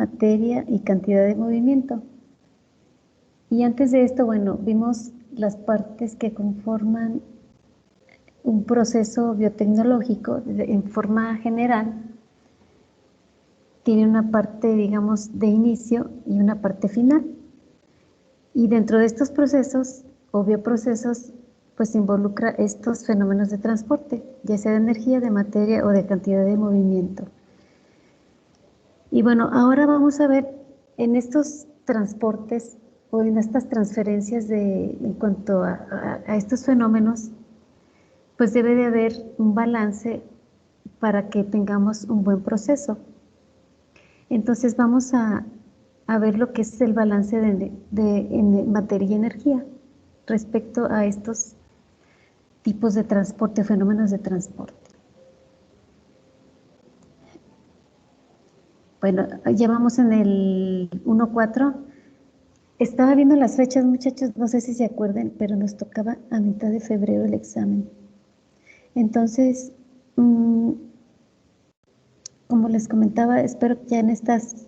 materia y cantidad de movimiento. Y antes de esto, bueno, vimos las partes que conforman un proceso biotecnológico en forma general. Tiene una parte, digamos, de inicio y una parte final. Y dentro de estos procesos o bioprocesos, pues involucra estos fenómenos de transporte, ya sea de energía, de materia o de cantidad de movimiento. Y bueno, ahora vamos a ver en estos transportes o en estas transferencias en cuanto a estos fenómenos, pues debe de haber un balance para que tengamos un buen proceso. Entonces vamos a ver lo que es el balance en materia y energía respecto a estos tipos de transporte, fenómenos de transporte. Bueno, ya vamos en el 1.4. Estaba viendo las fechas, muchachos, no sé si se acuerdan, pero nos tocaba a mitad de febrero el examen. Entonces, como les comentaba, espero que ya en estas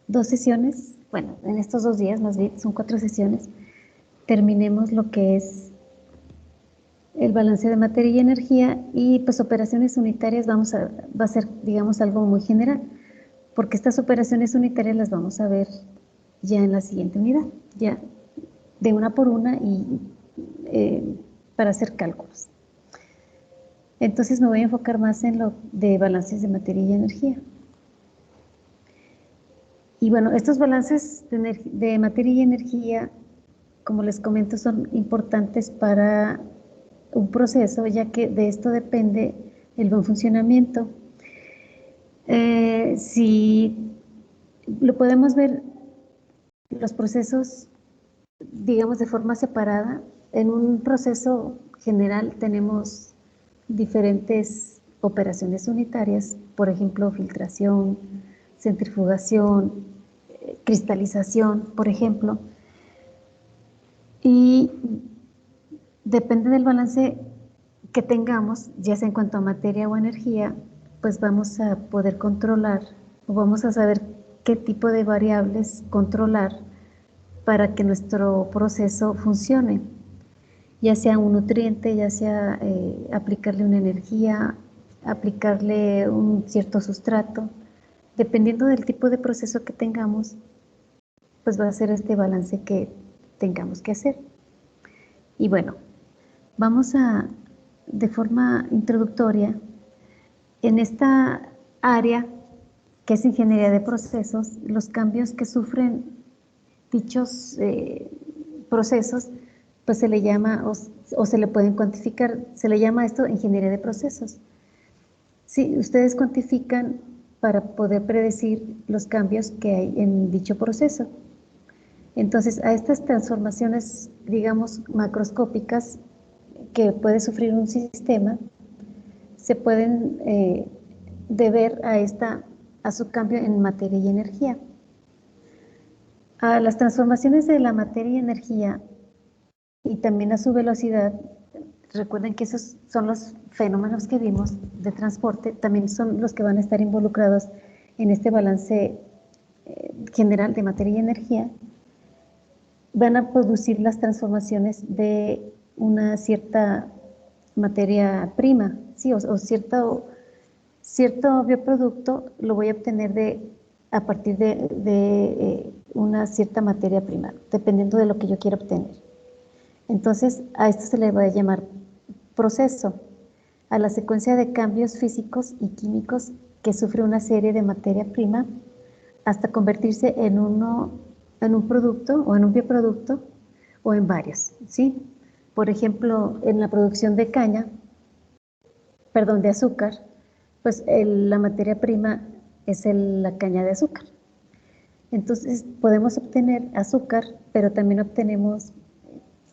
2 sesiones, bueno, en estos 2 días más bien, son 4 sesiones, terminemos lo que es el balance de materia y energía y pues operaciones unitarias va a ser, digamos, algo muy general, porque estas operaciones unitarias las vamos a ver ya en la siguiente unidad, ya de una por una y para hacer cálculos. Entonces me voy a enfocar más en lo de balances de materia y energía. Y bueno, estos balances de materia y energía, como les comento, son importantes para un proceso, ya que de esto depende el buen funcionamiento. Si lo podemos ver, los procesos, digamos, de forma separada, en un proceso general tenemos diferentes operaciones unitarias, por ejemplo, filtración, centrifugación, cristalización, por ejemplo, y depende del balance que tengamos, ya sea en cuanto a materia o energía, pues vamos a poder controlar o vamos a saber qué tipo de variables controlar para que nuestro proceso funcione, ya sea un nutriente, ya sea aplicarle una energía, aplicarle un cierto sustrato, dependiendo del tipo de proceso que tengamos, pues va a ser este balance que tengamos que hacer. Y bueno, vamos de forma introductoria, en esta área que es ingeniería de procesos, los cambios que sufren dichos procesos, pues se le llama o se le pueden cuantificar, se le llama esto ingeniería de procesos. Sí, ustedes cuantifican para poder predecir los cambios que hay en dicho proceso. Entonces, a estas transformaciones, digamos, macroscópicas que puede sufrir un sistema, se pueden deber a su cambio en materia y energía. A las transformaciones de la materia y energía y también a su velocidad, recuerden que esos son los fenómenos que vimos de transporte, también son los que van a estar involucrados en este balance general de materia y energía, van a producir las transformaciones de una cierta materia prima, ¿sí? o cierto bioproducto lo voy a obtener a partir de una cierta materia prima, dependiendo de lo que yo quiera obtener. Entonces, a esto se le va a llamar proceso, a la secuencia de cambios físicos y químicos que sufre una serie de materia prima hasta convertirse en un producto o en un bioproducto o en varios, ¿sí? Por ejemplo, en la producción de de azúcar, pues la materia prima es la caña de azúcar. Entonces podemos obtener azúcar, pero también obtenemos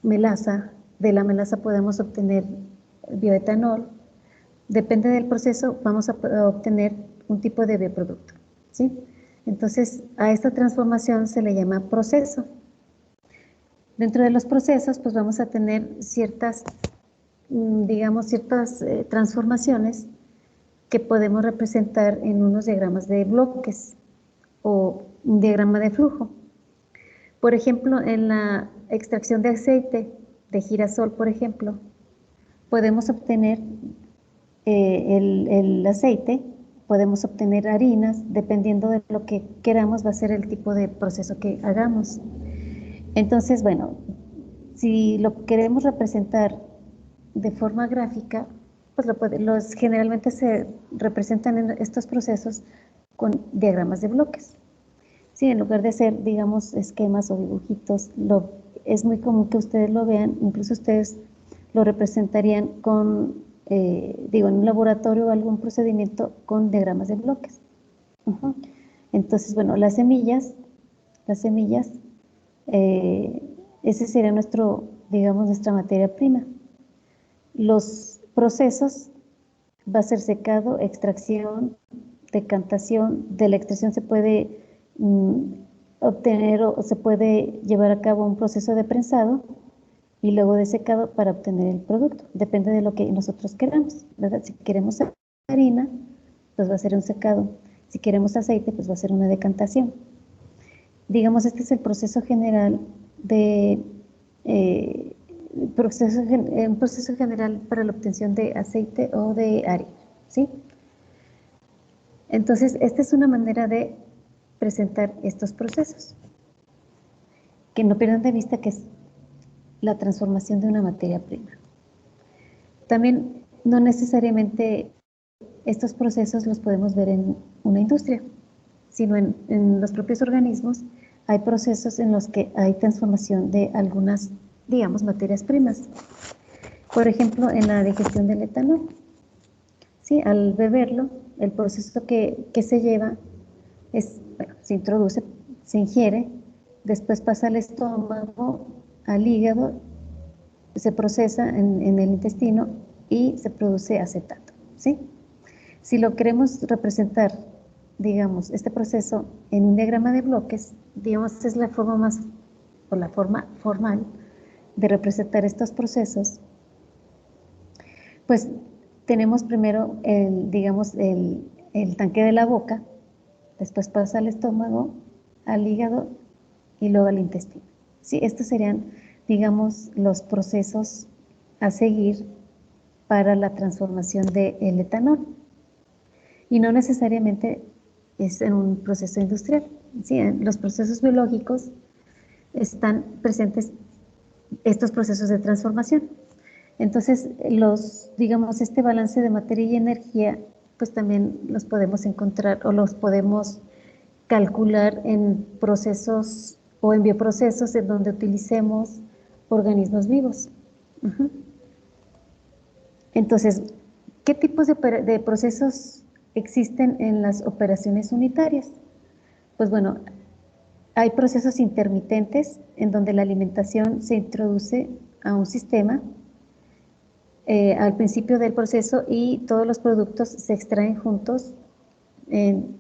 melaza, de la melaza podemos obtener bioetanol, depende del proceso, vamos a obtener un tipo de bioproducto, ¿sí? Entonces, a esta transformación se le llama proceso. Dentro de los procesos, pues vamos a tener ciertas transformaciones que podemos representar en unos diagramas de bloques. o un diagrama de flujo. Por ejemplo, en la extracción de aceite de girasol, por ejemplo, podemos obtener el aceite, podemos obtener harinas, dependiendo de lo que queramos, va a ser el tipo de proceso que hagamos. Entonces, bueno, si lo queremos representar de forma gráfica, pues generalmente se representan en estos procesos con diagramas de bloques. Sí, en lugar de ser, digamos, esquemas o dibujitos, es muy común que ustedes lo vean, incluso ustedes lo representarían con, en un laboratorio o algún procedimiento con diagramas de bloques. Entonces, bueno, las semillas, ese sería nuestra materia prima. Los procesos va a ser secado, extracción, decantación. De la extracción se puede obtener o se puede llevar a cabo un proceso de prensado y luego de secado para obtener el producto. Depende de lo que nosotros queramos, ¿verdad? Si queremos harina, pues va a ser un secado. Si queremos aceite, pues va a ser una decantación. Digamos, este es el proceso general un proceso general para la obtención de aceite o de harina, ¿sí? Entonces, esta es una manera de presentar estos procesos. Que no pierdan de vista que es la transformación de una materia prima. También no necesariamente estos procesos los podemos ver en una industria, sino en los propios organismos hay procesos en los que hay transformación de algunas, digamos, materias primas. Por ejemplo, en la digestión del etanol. ¿Sí? Al beberlo, el proceso que se lleva es, bueno, se introduce, se ingiere, después pasa al estómago, al hígado, se procesa en el intestino y se produce acetato, ¿sí? Si lo queremos representar, digamos, este proceso en un diagrama de bloques, digamos, es la forma formal de representar estos procesos, pues tenemos primero el tanque de la boca, después pasa al estómago, al hígado y luego al intestino. ¿Sí? Estos serían, digamos, los procesos a seguir para la transformación del etanol. Y no necesariamente es en un proceso industrial. ¿Sí? En los procesos biológicos están presentes estos procesos de transformación. Entonces, este balance de materia y energía, pues también los podemos encontrar o los podemos calcular en procesos o en bioprocesos en donde utilicemos organismos vivos. Entonces, ¿qué tipos de procesos existen en las operaciones unitarias? Pues bueno, hay procesos intermitentes en donde la alimentación se introduce a un sistema al principio del proceso y todos los productos se extraen juntos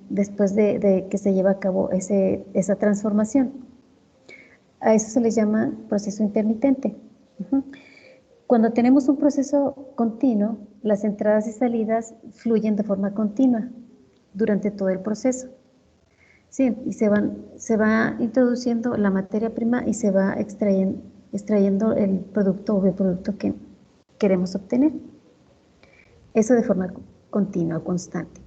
después de que se lleva a cabo esa transformación. A eso se le llama proceso intermitente. Cuando tenemos un proceso continuo, las entradas y salidas fluyen de forma continua durante todo el proceso. Sí, y se va introduciendo la materia prima y se va extrayendo el producto o bioproducto que queremos obtener. Eso de forma continua o constante.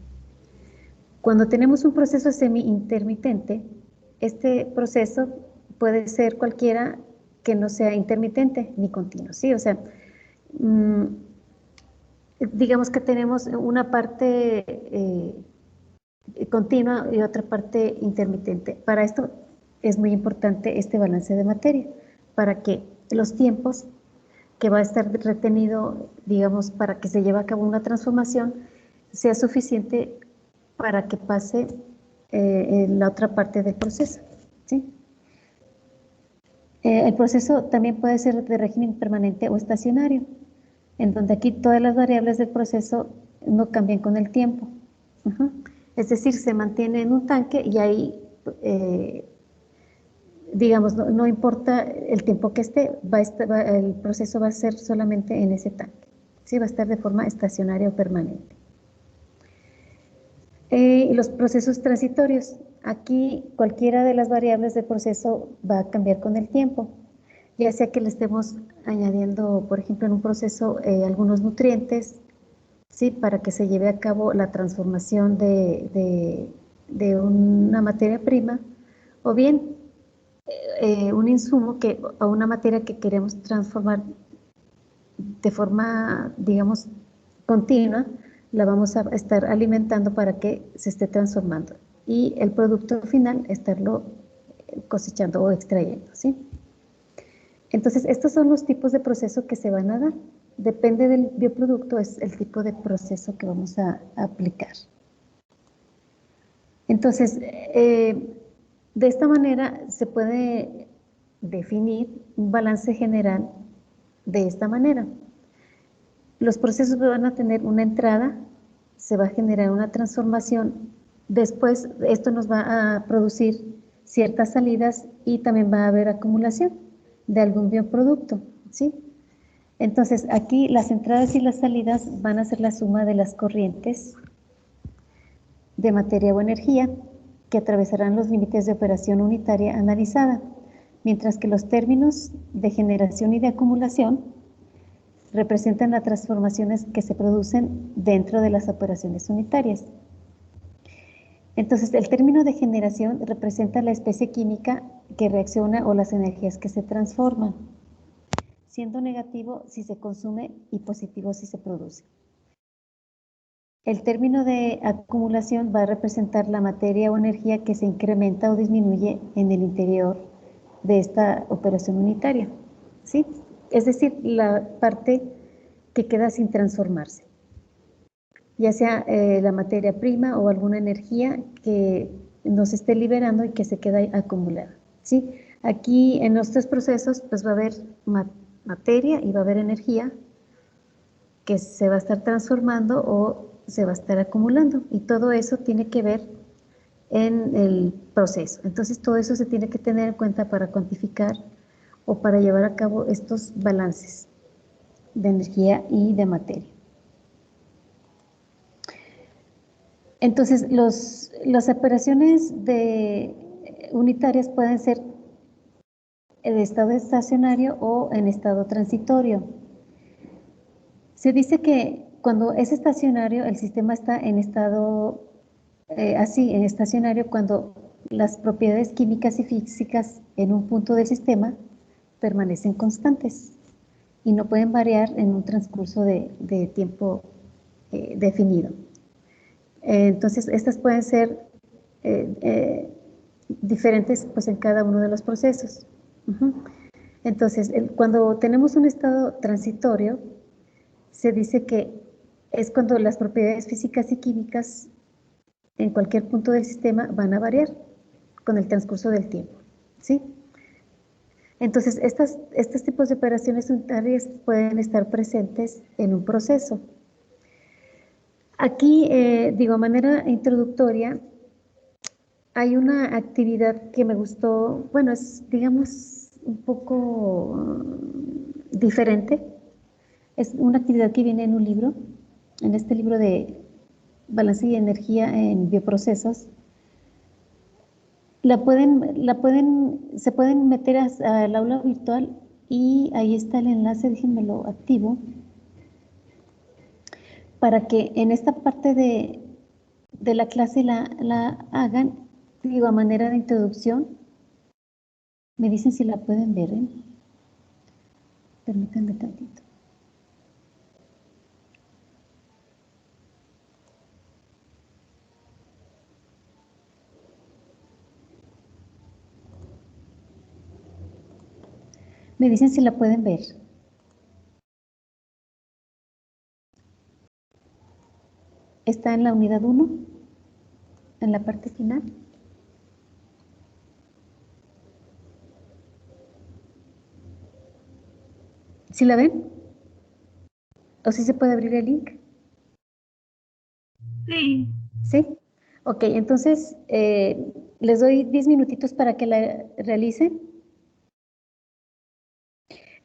Cuando tenemos un proceso semi-intermitente, este proceso puede ser cualquiera que no sea intermitente ni continuo, ¿sí? O sea, digamos que tenemos una parte continua y otra parte intermitente. Para esto es muy importante este balance de materia, para que los tiempos que va a estar retenido, digamos, para que se lleve a cabo una transformación, sea suficiente para que pase en la otra parte del proceso, ¿sí? El proceso también puede ser de régimen permanente o estacionario, en donde aquí todas las variables del proceso no cambian con el tiempo. Es decir, se mantiene en un tanque y ahí, digamos, no importa el tiempo que esté, el proceso va a ser solamente en ese tanque. ¿Sí? Va a estar de forma estacionaria o permanente. Y los procesos transitorios. Aquí cualquiera de las variables del proceso va a cambiar con el tiempo, ya sea que le estemos añadiendo, por ejemplo, en un proceso algunos nutrientes, ¿sí? Para que se lleve a cabo la transformación de una materia prima, o bien un insumo o una materia que queremos transformar de forma, digamos, continua, la vamos a estar alimentando para que se esté transformando y el producto final estarlo cosechando o extrayendo, ¿sí? Entonces, estos son los tipos de proceso que se van a dar. Depende del bioproducto, es el tipo de proceso que vamos a aplicar. Entonces, de esta manera se puede definir un balance general de esta manera. Los procesos van a tener una entrada, se va a generar una transformación, después esto nos va a producir ciertas salidas y también va a haber acumulación de algún bioproducto, ¿sí? Entonces, aquí las entradas y las salidas van a ser la suma de las corrientes de materia o energía que atravesarán los límites de operación unitaria analizada, mientras que los términos de generación y de acumulación representan las transformaciones que se producen dentro de las operaciones unitarias. Entonces, el término de generación representa la especie química que reacciona o las energías que se transforman, siendo negativo si se consume y positivo si se produce. El término de acumulación va a representar la materia o energía que se incrementa o disminuye en el interior de esta operación unitaria, ¿sí? Es decir, la parte que queda sin transformarse, ya sea la materia prima o alguna energía que nos esté liberando y que se queda acumulada, ¿sí? Aquí en los tres procesos pues va a haber materia y va a haber energía que se va a estar transformando o se va a estar acumulando, y todo eso tiene que ver en el proceso. Entonces todo eso se tiene que tener en cuenta para cuantificar o para llevar a cabo estos balances de energía y de materia. Entonces las operaciones unitarias pueden ser de estado estacionario o en estado transitorio. Se dice que cuando es estacionario, el sistema está en estado en estacionario, cuando las propiedades químicas y físicas en un punto del sistema permanecen constantes y no pueden variar en un transcurso de tiempo definido. Entonces, estas pueden ser diferentes pues, en cada uno de los procesos. Entonces, cuando tenemos un estado transitorio, se dice que es cuando las propiedades físicas y químicas en cualquier punto del sistema van a variar con el transcurso del tiempo, ¿sí? Entonces, estos tipos de operaciones unitarias pueden estar presentes en un proceso. Aquí, digo, a manera introductoria, hay una actividad que me gustó, bueno, es, digamos, un poco diferente. Es una actividad que viene en un libro, en este libro de Balance y Energía en Bioprocesos. Se pueden meter al aula virtual y ahí está el enlace, déjenmelo activo, para que en esta parte de la clase la hagan, digo, a manera de introducción. Me dicen si la pueden ver, ¿eh? Permítanme tantito. Me dicen si la pueden ver. Está en la unidad 1, en la parte final. ¿Sí la ven? ¿O si se puede abrir el link? Sí. ¿Sí? Ok, entonces les doy 10 minutitos para que la realicen.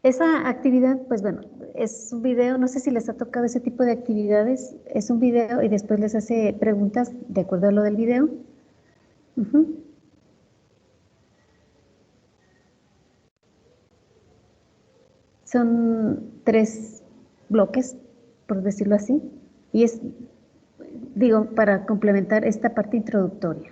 Esa actividad, pues bueno, es un video, no sé si les ha tocado ese tipo de actividades, es un video y después les hace preguntas de acuerdo a lo del video. Ujú. Son 3 bloques, por decirlo así, y es, digo, para complementar esta parte introductoria.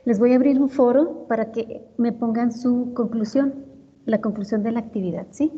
Les voy a abrir un foro para que me pongan su conclusión, la conclusión de la actividad, ¿sí?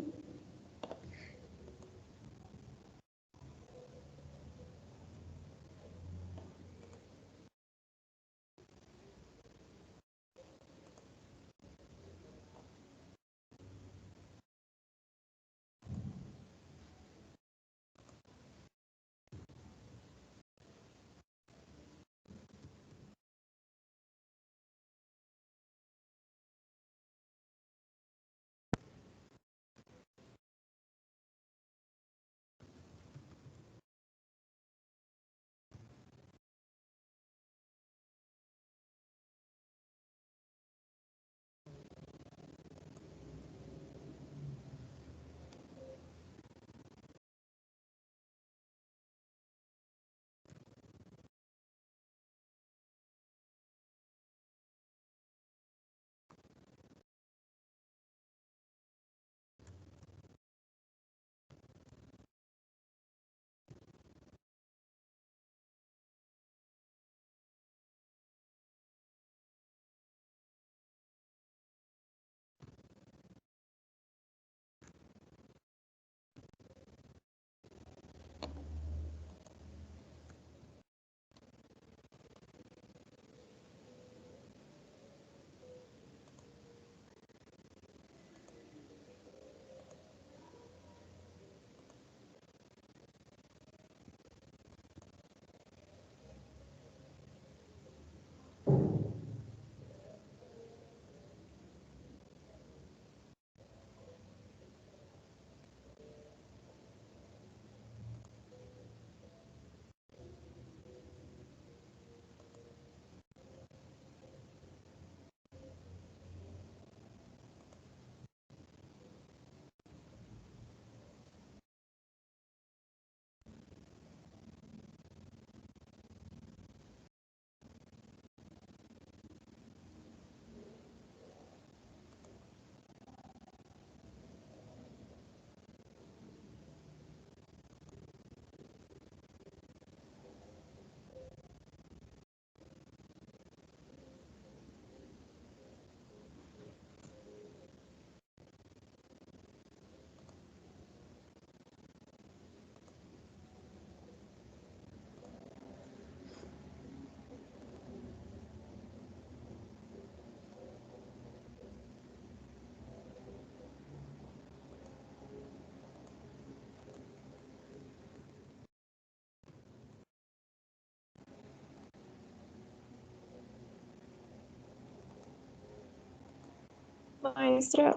Maestra,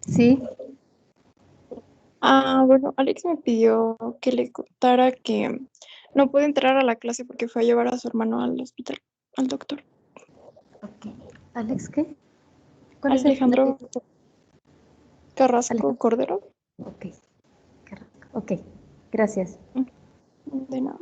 Sí, bueno, Alex me pidió que le contara que no puede entrar a la clase porque fue a llevar a su hermano al hospital, al doctor. ok. ¿Alex qué? ¿Cuál es el Alejandro apellido? Carrasco Alejandro. Cordero. Ok, Carrasco. Ok, gracias. De nada.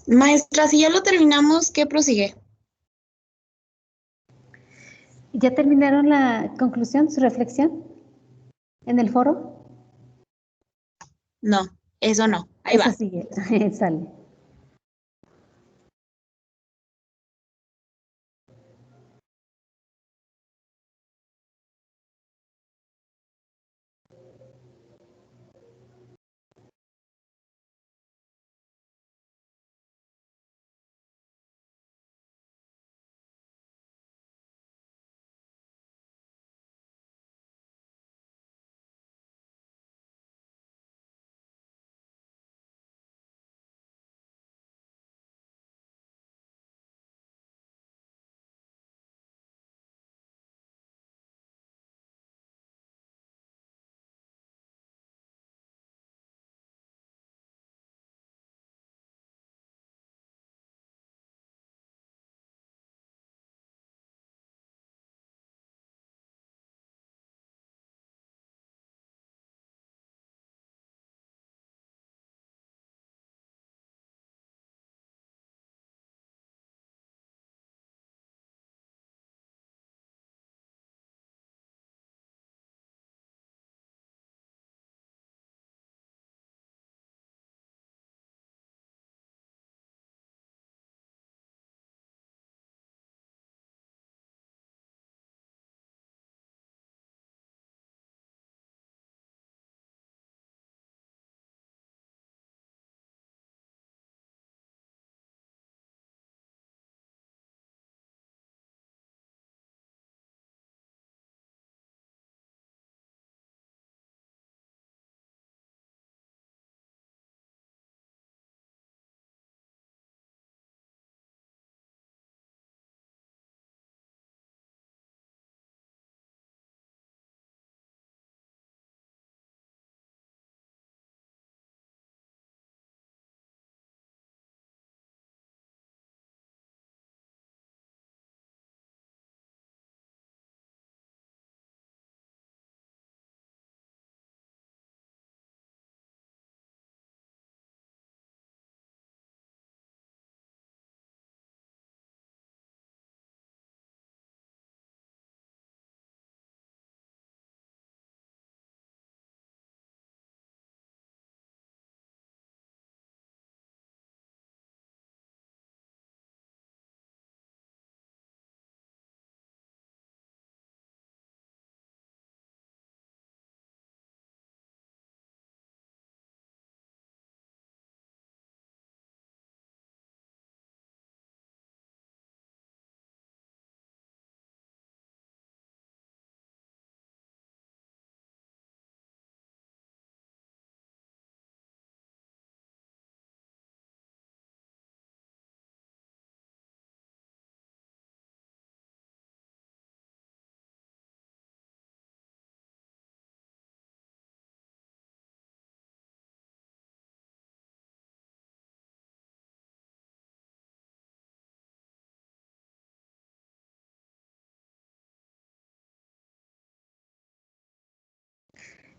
Maestra, si ya lo terminamos, ¿qué prosigue? ¿Ya terminaron la conclusión, su reflexión en el foro? No, eso no. Ahí Eso va. sigue, sale.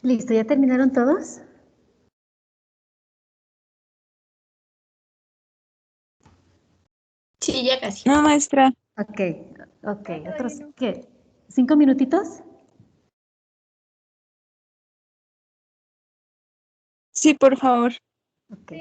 Listo, ¿ya terminaron todos? Sí, ya casi. No, maestra. Ok, ok. ¿Otros qué? ¿5 minutitos? Sí, por favor. Ok.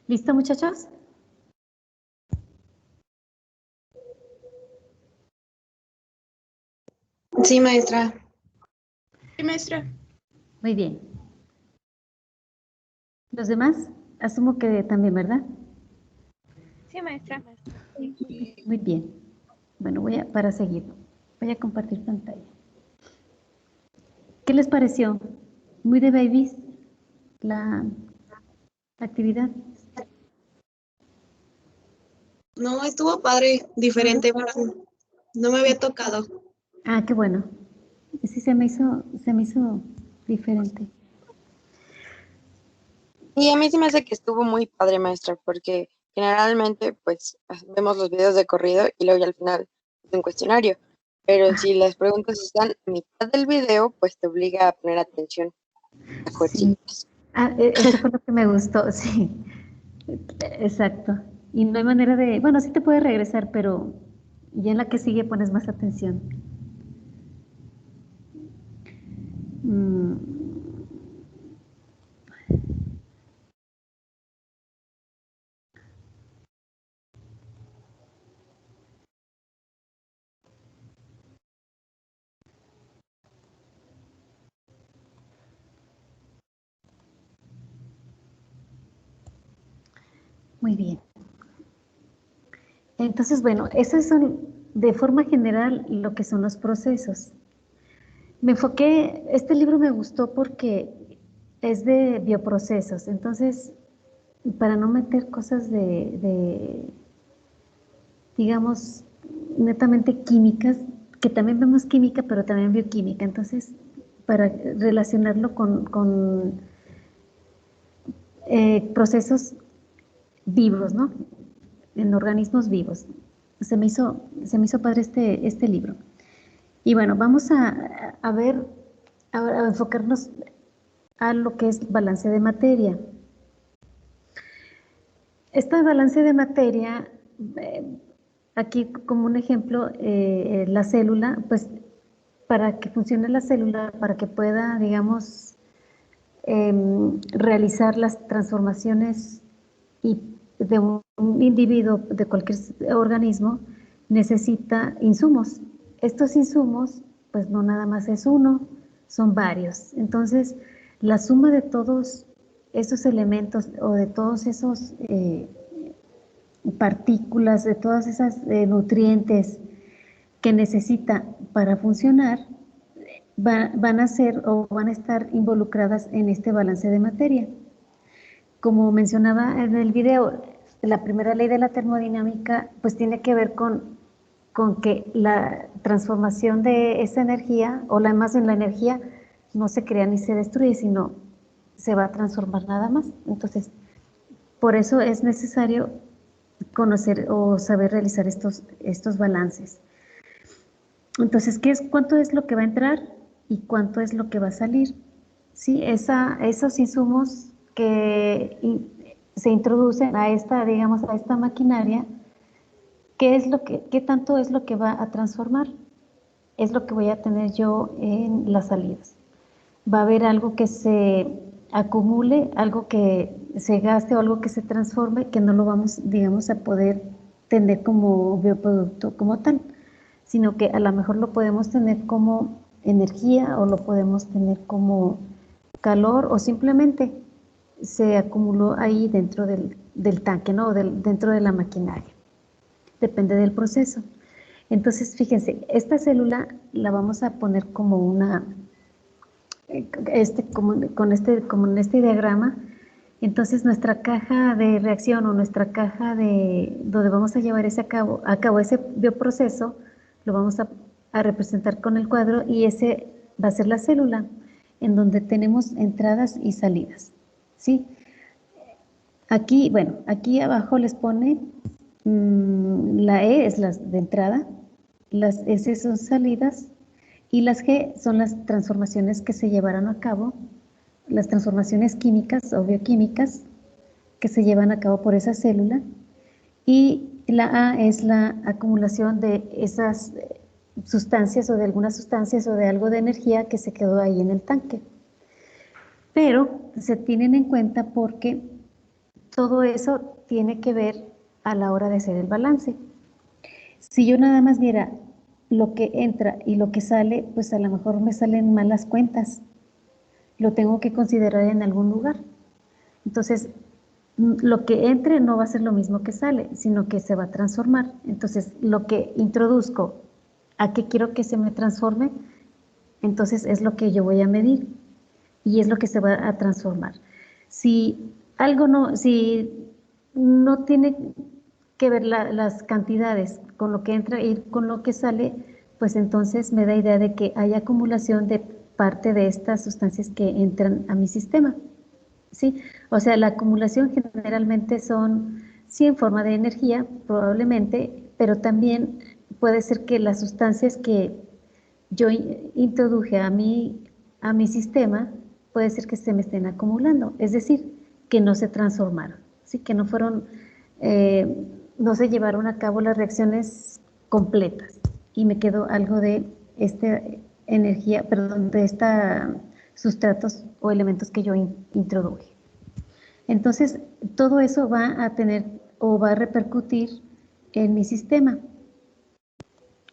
¿Listo, muchachos? Sí, maestra. Sí, maestra. Muy bien. ¿Los demás? Asumo que también, ¿verdad? Sí, maestra. Muy bien. Bueno, para seguir, voy a compartir pantalla. ¿Qué les pareció? ¿Muy de babies la actividad? No, estuvo padre, diferente, bueno, no me había tocado. Ah, qué bueno. Sí, se me hizo diferente. Y a mí se me hace que estuvo muy padre, maestra, porque generalmente pues vemos los videos de corrido y luego ya al final es un cuestionario. Pero si las preguntas están a mitad del video, pues te obliga a poner atención a Sí. fuercitas. Ah, eso fue lo que me gustó, sí. Exacto. Y no hay manera de, bueno, sí te puedes regresar, pero ya en la que sigue pones más atención. Mm, muy bien. Entonces, bueno, esos son de forma general lo que son los procesos. Me enfoqué, este libro me gustó porque es de bioprocesos, entonces, para no meter cosas digamos, netamente químicas, que también vemos química, pero también bioquímica, entonces, para relacionarlo con procesos vivos, ¿no? En organismos vivos. Se me hizo padre este libro. Y bueno, vamos a ver, a enfocarnos a lo que es balance de materia. Este balance de materia, eh, aquí como un ejemplo, la célula, pues para que funcione la célula, para que pueda, digamos, realizar las transformaciones y de un individuo, de cualquier organismo, necesita insumos. Estos insumos, pues no nada más es uno, son varios. Entonces, la suma de todos esos elementos o de todos esos partículas, de todas esas nutrientes que necesita para funcionar, van a ser o van a estar involucradas en este balance de materia. Como mencionaba en el video, la primera ley de la termodinámica pues tiene que ver con que la transformación de esa energía, o más bien la energía, no se crea ni se destruye, sino se va a transformar nada más. Entonces, por eso es necesario conocer o saber realizar estos balances. Entonces, cuánto es lo que va a entrar y cuánto es lo que va a salir? Sí, esos insumos que se introducen a esta, digamos, a esta maquinaria, ¿qué tanto es lo que va a transformar? Es lo que voy a tener yo en las salidas. Va a haber algo que se acumule, algo que se gaste o algo que se transforme, que no lo vamos, digamos, a poder tener como bioproducto como tal, sino que a lo mejor lo podemos tener como energía o lo podemos tener como calor o simplemente se acumuló ahí dentro del tanque, ¿no? Dentro de la maquinaria. Depende del proceso. Entonces, fíjense, esta célula la vamos a poner como como en este diagrama. Entonces, nuestra caja de reacción o nuestra caja donde vamos a llevar a cabo ese bioproceso, lo vamos a representar con el cuadro y ese va a ser la célula, en donde tenemos entradas y salidas, ¿sí? Aquí, bueno, aquí abajo les pone la E es la de entrada, las S son salidas y las G son las transformaciones que se llevarán a cabo, las transformaciones químicas o bioquímicas que se llevan a cabo por esa célula, y la A es la acumulación de esas sustancias o de algunas sustancias o de algo de energía que se quedó ahí en el tanque. Pero se tienen en cuenta porque todo eso tiene que ver a la hora de hacer el balance. Si yo nada más viera lo que entra y lo que sale, pues a lo mejor me salen malas cuentas. Lo tengo que considerar en algún lugar. Entonces, lo que entre no va a ser lo mismo que sale, sino que se va a transformar. Entonces, lo que introduzco, ¿a qué quiero que se me transforme? Entonces, es lo que yo voy a medir y es lo que se va a transformar. Si no tiene que ver las cantidades con lo que entra y con lo que sale, pues entonces me da idea de que hay acumulación de parte de estas sustancias que entran a mi sistema. ¿Sí? O sea, la acumulación generalmente son, sí, en forma de energía, probablemente, pero también puede ser que las sustancias que yo introduje a mi sistema, puede ser que se me estén acumulando, es decir, que no se transformaron, ¿sí? Que no fueron, no se llevaron a cabo las reacciones completas y me quedó algo de esta energía, perdón, de esta sustratos o elementos que yo introduje. Entonces, todo eso va a tener o va a repercutir en mi sistema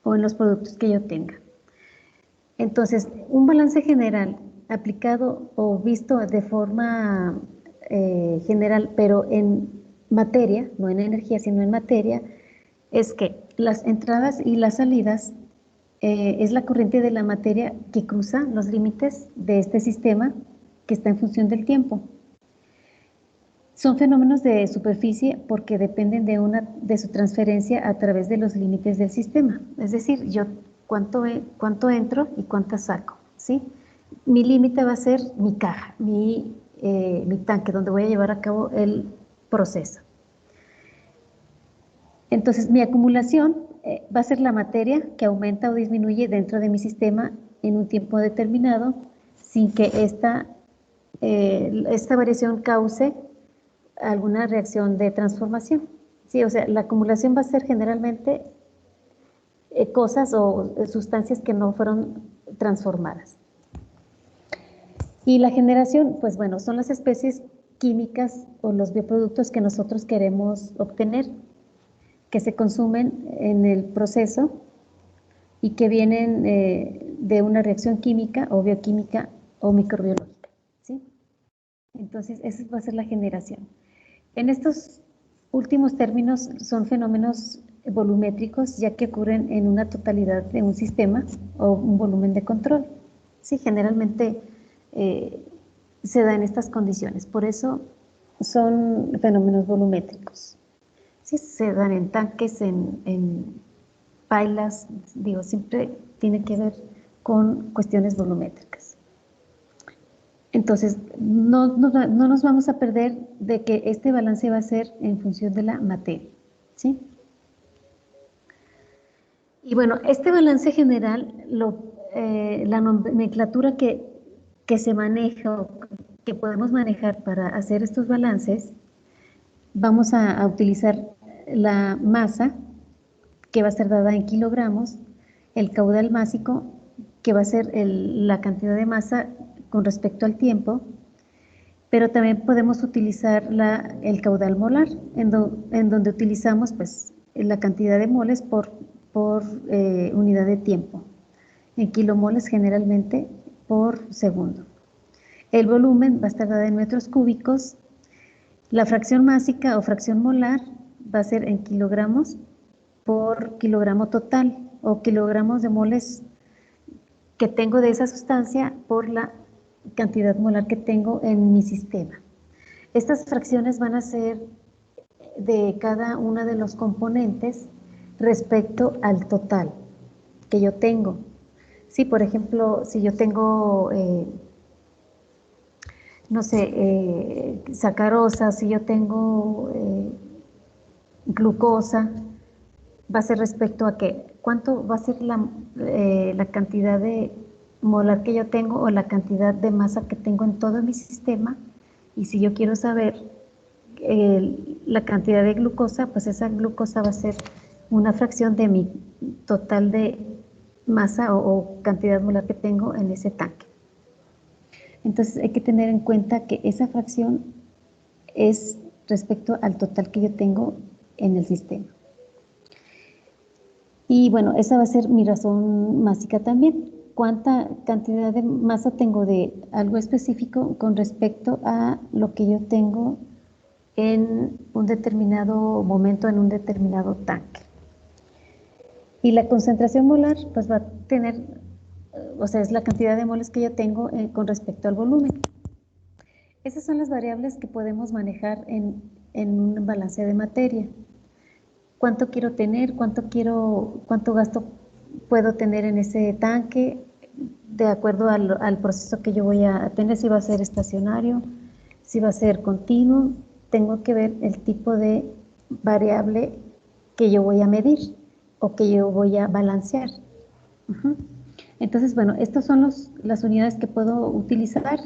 o en los productos que yo tenga. Entonces, un balance general aplicado o visto de forma general, pero en materia, no en energía, sino en materia, es que las entradas y las salidas es la corriente de la materia que cruza los límites de este sistema que está en función del tiempo. Son fenómenos de superficie porque dependen de su transferencia a través de los límites del sistema. Es decir, yo cuánto entro y cuánto saco, ¿sí? Mi límite va a ser mi caja, mi tanque, donde voy a llevar a cabo el proceso. Entonces, mi acumulación va a ser la materia que aumenta o disminuye dentro de mi sistema en un tiempo determinado, sin que esta variación cause alguna reacción de transformación. Sí, o sea, la acumulación va a ser generalmente cosas o sustancias que no fueron transformadas. Y la generación, pues bueno, son las especies químicas o los bioproductos que nosotros queremos obtener, que se consumen en el proceso y que vienen de una reacción química o bioquímica o microbiológica, ¿sí? Entonces, esa va a ser la generación. En estos últimos términos son fenómenos volumétricos, ya que ocurren en una totalidad de un sistema o un volumen de control. Sí, generalmente se da en estas condiciones, por eso son fenómenos volumétricos. Sí, se dan en tanques, en pailas, digo, siempre tiene que ver con cuestiones volumétricas. Entonces, no nos vamos a perder de que este balance va a ser en función de la materia, ¿sí? Y bueno, este balance general, la nomenclatura que se maneja o que podemos manejar para hacer estos balances, vamos a utilizar la masa, que va a ser dada en kilogramos, el caudal másico, que va a ser la cantidad de masa con respecto al tiempo, pero también podemos utilizar el caudal molar, en donde utilizamos pues, la cantidad de moles por unidad de tiempo, en kilomoles generalmente por segundo. El volumen va a estar dado en metros cúbicos, la fracción másica o fracción molar va a ser en kilogramos por kilogramo total o kilogramos de moles que tengo de esa sustancia por la cantidad molar que tengo en mi sistema. Estas fracciones van a ser de cada uno de los componentes respecto al total que yo tengo. Sí, por ejemplo, si yo tengo, no sé, sacarosa, si yo tengo glucosa, va a ser respecto a cuánto va a ser la cantidad de molar que yo tengo o la cantidad de masa que tengo en todo mi sistema. Y si yo quiero saber la cantidad de glucosa, pues esa glucosa va a ser una fracción de mi total de masa o cantidad molar que tengo en ese tanque. Entonces hay que tener en cuenta que esa fracción es respecto al total que yo tengo en el sistema. Y bueno, esa va a ser mi razón básica también. ¿Cuánta cantidad de masa tengo de algo específico con respecto a lo que yo tengo en un determinado momento, en un determinado tanque? Y la concentración molar, pues va a tener, o sea, es la cantidad de moles que yo tengo con respecto al volumen. Esas son las variables que podemos manejar en un balance de materia. ¿Cuánto quiero tener? ¿Cuánto gasto puedo tener en ese tanque? De acuerdo al proceso que yo voy a tener, si va a ser estacionario, si va a ser continuo, tengo que ver el tipo de variable que yo voy a medir o que yo voy a balancear. Entonces, bueno, estas son las unidades que puedo utilizar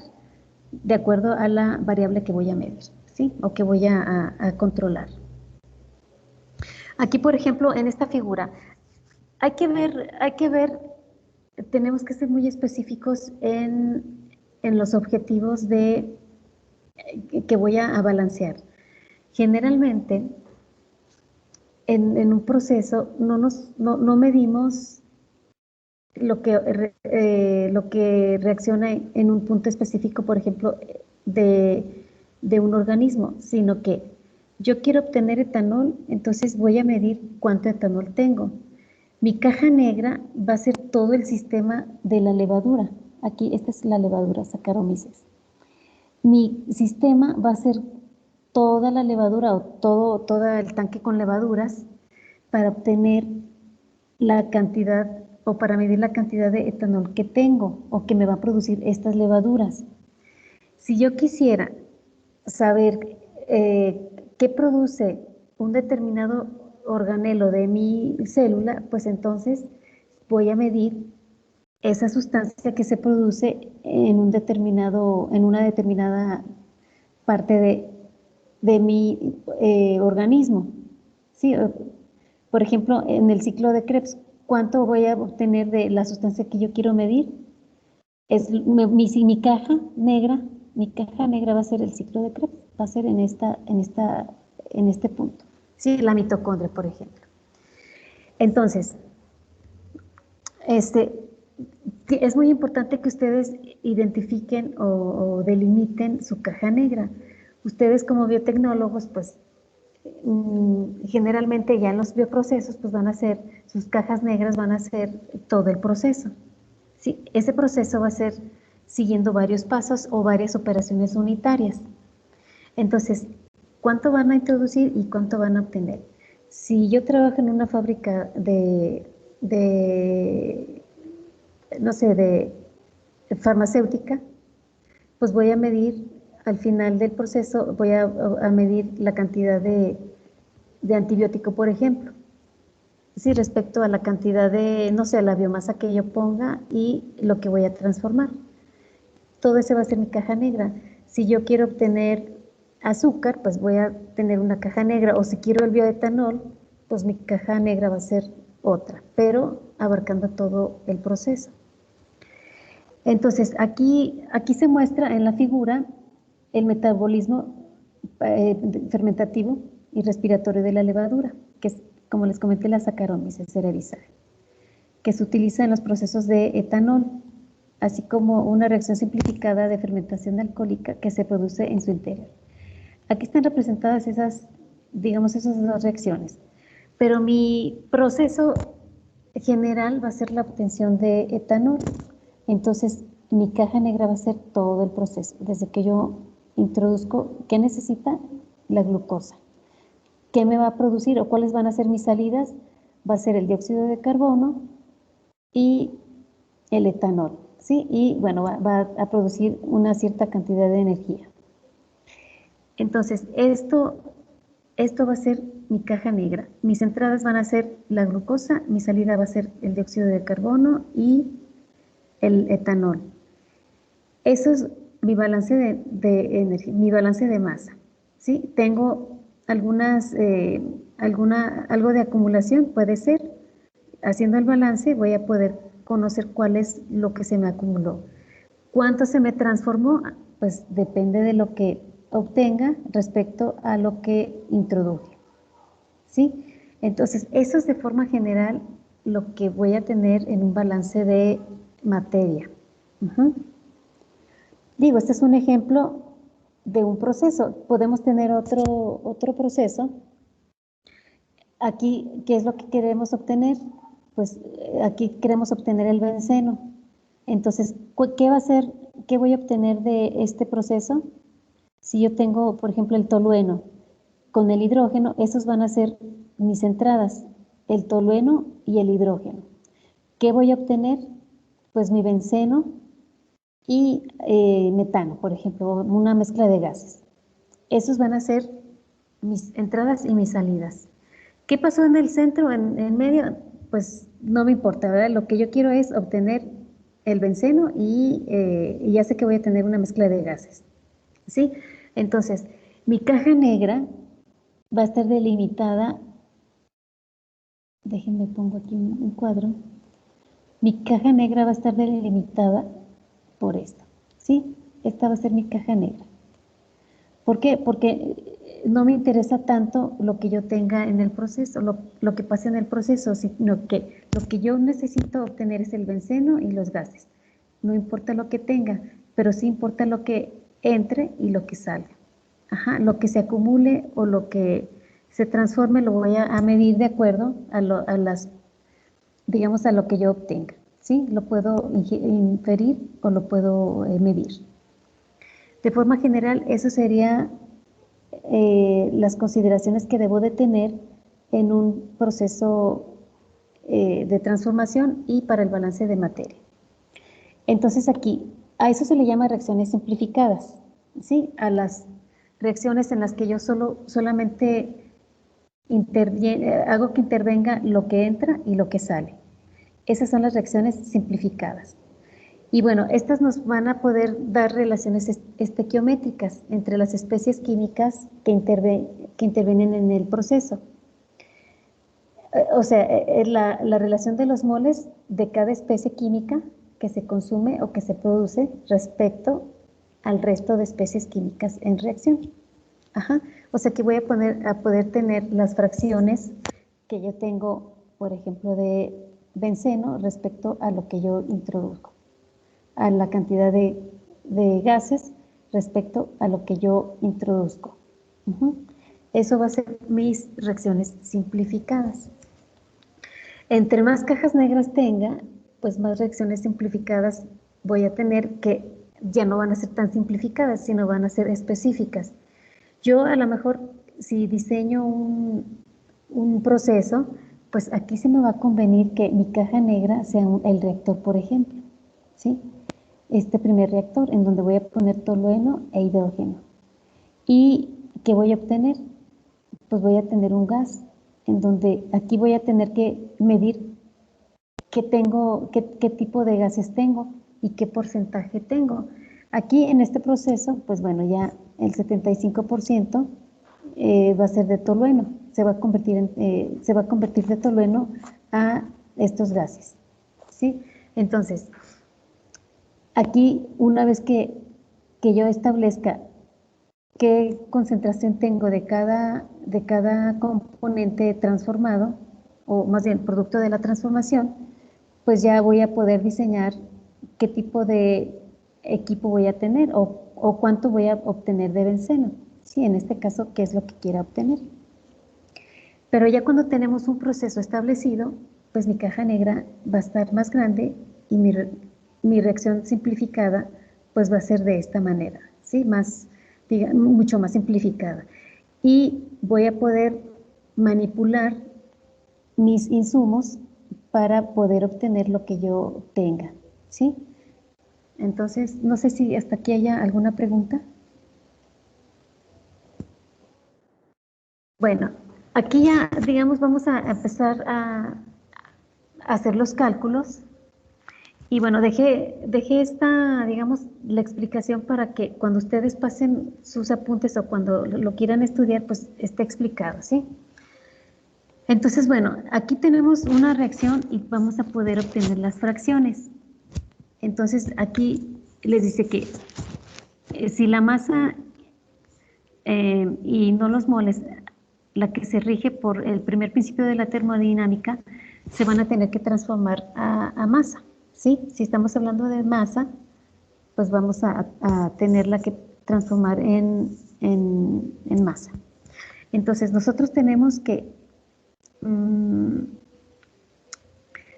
de acuerdo a la variable que voy a medir, ¿sí? O que voy a controlar. Aquí, por ejemplo, en esta figura, hay que ver, tenemos que ser muy específicos en los objetivos que voy a balancear. Generalmente, en un proceso no medimos lo que reacciona en un punto específico, por ejemplo, de un organismo, sino que yo quiero obtener etanol, entonces voy a medir cuánto etanol tengo. Mi caja negra va a ser todo el sistema de la levadura. Aquí, esta es la levadura Saccharomyces. Mi sistema va a ser toda la levadura o todo el tanque con levaduras para obtener la cantidad o para medir la cantidad de etanol que tengo o que me va a producir estas levaduras. Si yo quisiera saber qué produce un determinado organelo de mi célula, pues entonces voy a medir esa sustancia que se produce en una determinada parte de mi organismo. ¿Sí? Por ejemplo, en el ciclo de Krebs, ¿cuánto voy a obtener de la sustancia que yo quiero medir? Mi caja negra va a ser el ciclo de Krebs, va a ser en este punto. Sí, la mitocondria, por ejemplo. Entonces, es muy importante que ustedes identifiquen o delimiten su caja negra. Ustedes como biotecnólogos, pues, generalmente ya en los bioprocesos, pues sus cajas negras van a ser todo el proceso. ¿Sí? Ese proceso va a ser siguiendo varios pasos o varias operaciones unitarias. Entonces, ¿cuánto van a introducir y cuánto van a obtener? Si yo trabajo en una fábrica de farmacéutica, pues voy a medir al final del proceso, voy a medir la cantidad de antibiótico, por ejemplo. Sí, respecto a la cantidad de, la biomasa que yo ponga y lo que voy a transformar. Todo eso va a ser mi caja negra. Si yo quiero obtener azúcar, pues voy a tener una caja negra, o si quiero el bioetanol, pues mi caja negra va a ser otra, pero abarcando todo el proceso. Entonces, aquí se muestra en la figura el metabolismo fermentativo y respiratorio de la levadura, que es, como les comenté, la Saccharomyces cerevisiae, que se utiliza en los procesos de etanol, así como una reacción simplificada de fermentación alcohólica que se produce en su interior. Aquí están representadas esas dos reacciones, pero mi proceso general va a ser la obtención de etanol. Entonces, mi caja negra va a ser todo el proceso, desde que yo introduzco, ¿qué necesita? La glucosa. ¿Qué me va a producir o cuáles van a ser mis salidas? Va a ser el dióxido de carbono y el etanol, ¿sí? Y bueno, va a producir una cierta cantidad de energía. Entonces, esto va a ser mi caja negra. Mis entradas van a ser la glucosa, mi salida va a ser el dióxido de carbono y el etanol. Eso es mi balance de energía, mi balance de masa, ¿sí? Tengo algo de acumulación, puede ser. Haciendo el balance voy a poder conocer cuál es lo que se me acumuló. ¿Cuánto se me transformó? Pues depende de lo que obtenga respecto a lo que introduje, ¿sí? Entonces, eso es de forma general lo que voy a tener en un balance de materia. Digo, este es un ejemplo de un proceso. Podemos tener otro proceso. Aquí, ¿qué es lo que queremos obtener? Pues aquí queremos obtener el benceno. Entonces, ¿qué va a ser? ¿Qué voy a obtener de este proceso? Si yo tengo, por ejemplo, el tolueno con el hidrógeno, esos van a ser mis entradas, el tolueno y el hidrógeno. ¿Qué voy a obtener? Pues mi benceno y metano, por ejemplo, una mezcla de gases. Esos van a ser mis entradas y mis salidas. ¿Qué pasó en el centro, en medio? Pues no me importa, ¿verdad? Lo que yo quiero es obtener el benceno y ya sé que voy a tener una mezcla de gases, ¿sí? Entonces, mi caja negra va a estar delimitada, déjenme pongo aquí un cuadro, mi caja negra va a estar delimitada por esto, ¿sí? Esta va a ser mi caja negra. ¿Por qué? Porque no me interesa tanto lo que yo tenga en el proceso, lo que pase en el proceso, sino que lo que yo necesito obtener es el benceno y los gases. No importa lo que tenga, pero sí importa lo que entre y lo que salga. Ajá, lo que se acumule o lo que se transforme lo voy a medir de acuerdo a las, digamos, a lo que yo obtenga, ¿sí? Lo puedo inferir o lo puedo medir. De forma general, eso sería las consideraciones que debo de tener en un proceso de transformación y para el balance de materia. Entonces aquí, a eso se le llama reacciones simplificadas, ¿sí? A las reacciones en las que yo solamente hago que intervenga lo que entra y lo que sale. Esas son las reacciones simplificadas. Y bueno, estas nos van a poder dar relaciones estequiométricas entre las especies químicas que intervienen en el proceso. O sea, la relación de los moles de cada especie química que se consume o que se produce respecto al resto de especies químicas en reacción. Ajá. O sea que voy a poder tener las fracciones que yo tengo, por ejemplo, de benceno respecto a lo que yo introduzco, a la cantidad de gases respecto a lo que yo introduzco. Eso va a ser mis reacciones simplificadas. Entre más cajas negras tenga, pues más reacciones simplificadas voy a tener, que ya no van a ser tan simplificadas, sino van a ser específicas. Yo a lo mejor, si diseño un proceso, pues aquí se me va a convenir que mi caja negra sea el reactor, por ejemplo, ¿sí? Este primer reactor, en donde voy a poner tolueno e hidrógeno. ¿Y qué voy a obtener? Pues voy a tener un gas, en donde aquí voy a tener que medir qué tipo de gases tengo y qué porcentaje tengo. Aquí en este proceso, pues bueno, ya el 75% va a ser de tolueno, se va a convertir de tolueno a estos gases, ¿sí? Entonces, aquí una vez que yo establezca qué concentración tengo de cada componente transformado, o más bien producto de la transformación, pues ya voy a poder diseñar qué tipo de equipo voy a tener o cuánto voy a obtener de benceno. Sí, en este caso, qué es lo que quiera obtener. Pero ya cuando tenemos un proceso establecido, pues mi caja negra va a estar más grande y mi reacción simplificada pues va a ser de esta manera, ¿sí? Mucho más simplificada. Y voy a poder manipular mis insumos para poder obtener lo que yo tenga, ¿sí? Entonces, no sé si hasta aquí haya alguna pregunta. Bueno, aquí ya, digamos, vamos a empezar a hacer los cálculos. Y bueno, dejé esta, digamos, la explicación para que cuando ustedes pasen sus apuntes o cuando lo quieran estudiar, pues esté explicado, ¿sí? Entonces, bueno, aquí tenemos una reacción y vamos a poder obtener las fracciones. Entonces, aquí les dice que si la masa y no los moles, la que se rige por el primer principio de la termodinámica, se van a tener que transformar a masa, ¿sí? Si estamos hablando de masa, pues vamos a tenerla que transformar en masa. Entonces, nosotros tenemos que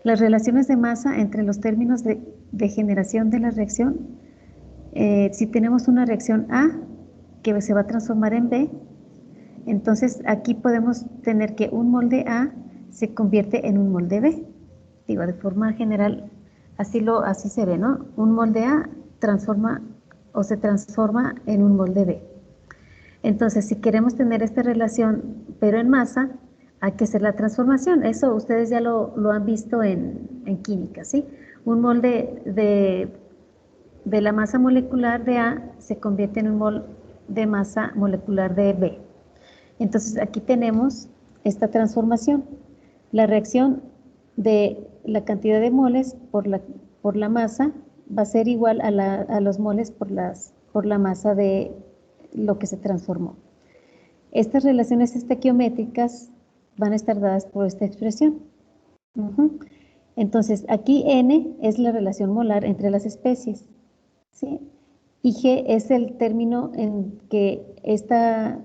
las relaciones de masa entre los términos de generación de la reacción, si tenemos una reacción A que se va a transformar en B, entonces aquí podemos tener que un mol de A se convierte en un mol de B. Digo, de forma general, así se ve, ¿no? Un mol de A se transforma en un mol de B. Entonces, si queremos tener esta relación, pero en masa, hay que hacer la transformación. Eso ustedes ya lo han visto en química, ¿sí? Un mol de la masa molecular de A se convierte en un mol de masa molecular de B. Entonces, aquí tenemos esta transformación. La reacción de la cantidad de moles por la masa va a ser igual a los moles por la masa de lo que se transformó. Estas relaciones estequiométricas van a estar dadas por esta expresión. Entonces, aquí N es la relación molar entre las especies, ¿sí? Y G es el término en que estas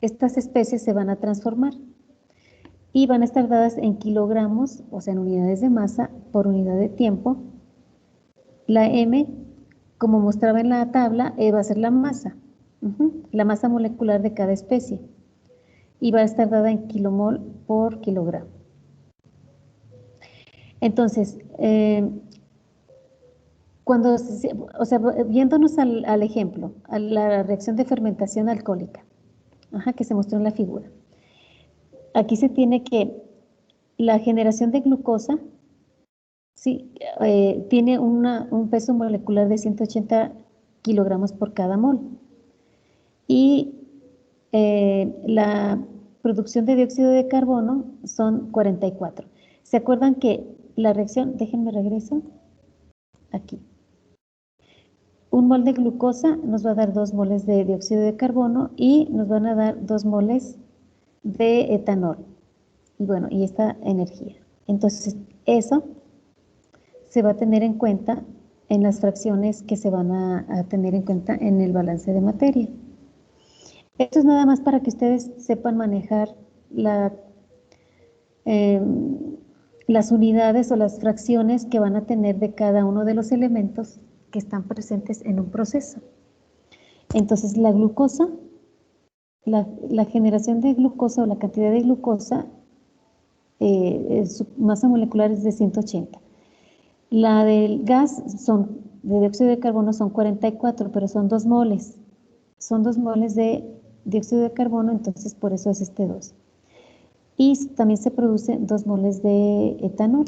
especies se van a transformar y van a estar dadas en kilogramos, o sea, en unidades de masa por unidad de tiempo. La M, como mostraba en la tabla, va a ser la masa molecular de cada especie y va a estar dada en kilomol por kilogramo. Entonces, viéndonos al ejemplo, a la reacción de fermentación alcohólica, que se mostró en la figura. Aquí se tiene que la generación de glucosa, ¿sí? Tiene un peso molecular de 180 kilogramos por cada mol. Y la producción de dióxido de carbono son 44. ¿Se acuerdan que la reacción, déjenme regreso, aquí. Un mol de glucosa nos va a dar 2 moles de dióxido de carbono y nos van a dar 2 moles de etanol. Y bueno, y esta energía. Entonces, eso se va a tener en cuenta en las fracciones que se van a tener en cuenta en el balance de materia. Esto es nada más para que ustedes sepan manejar las unidades o las fracciones que van a tener de cada uno de los elementos que están presentes en un proceso. Entonces, la glucosa, la generación de glucosa o la cantidad de glucosa, su masa molecular es de 180. La del gas de dióxido de carbono son 44, pero son 2 moles. Son 2 moles de dióxido de carbono, entonces por eso es 2. Y también se producen 2 moles de etanol.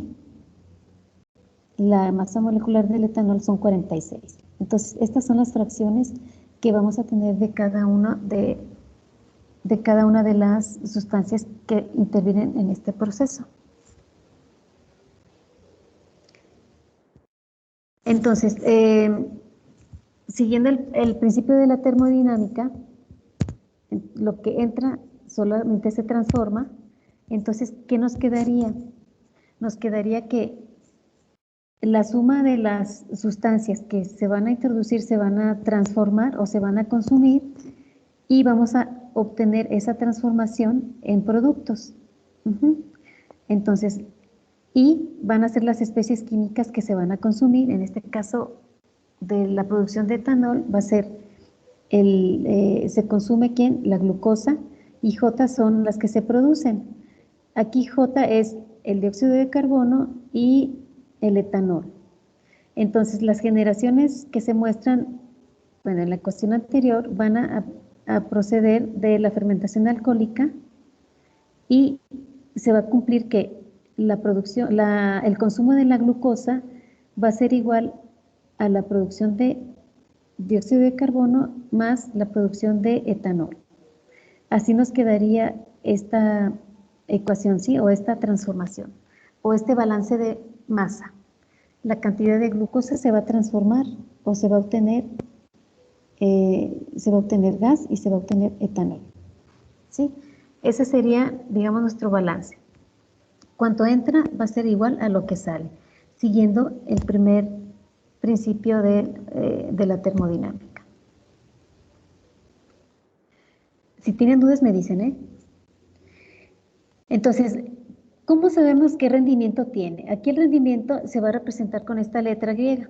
La masa molecular del etanol son 46. Entonces, estas son las fracciones que vamos a tener de cada una de las sustancias que intervienen en este proceso. Entonces, siguiendo el principio de la termodinámica, lo que entra solamente se transforma. Entonces, ¿qué nos quedaría? Nos quedaría que la suma de las sustancias que se van a introducir se van a transformar o se van a consumir y vamos a obtener esa transformación en productos. Entonces, y van a ser las especies químicas que se van a consumir. En este caso, de la producción de etanol va a ser se consume ¿quién? La glucosa, y J son las que se producen. Aquí J es el dióxido de carbono y el etanol. Entonces, las generaciones que se muestran, bueno, en la ecuación anterior, van a proceder de la fermentación alcohólica y se va a cumplir que el consumo de la glucosa va a ser igual a la producción de dióxido de carbono más la producción de etanol. Así nos quedaría esta ecuación, ¿sí? O esta transformación, o este balance de masa. La cantidad de glucosa se va a transformar o se va a obtener se va a obtener gas y se va a obtener etanol. ¿Sí? Ese sería, digamos, nuestro balance. Cuanto entra va a ser igual a lo que sale, siguiendo el primer principio de la termodinámica. Si tienen dudas me dicen, ¿eh? Entonces, ¿cómo sabemos qué rendimiento tiene? Aquí el rendimiento se va a representar con esta letra griega,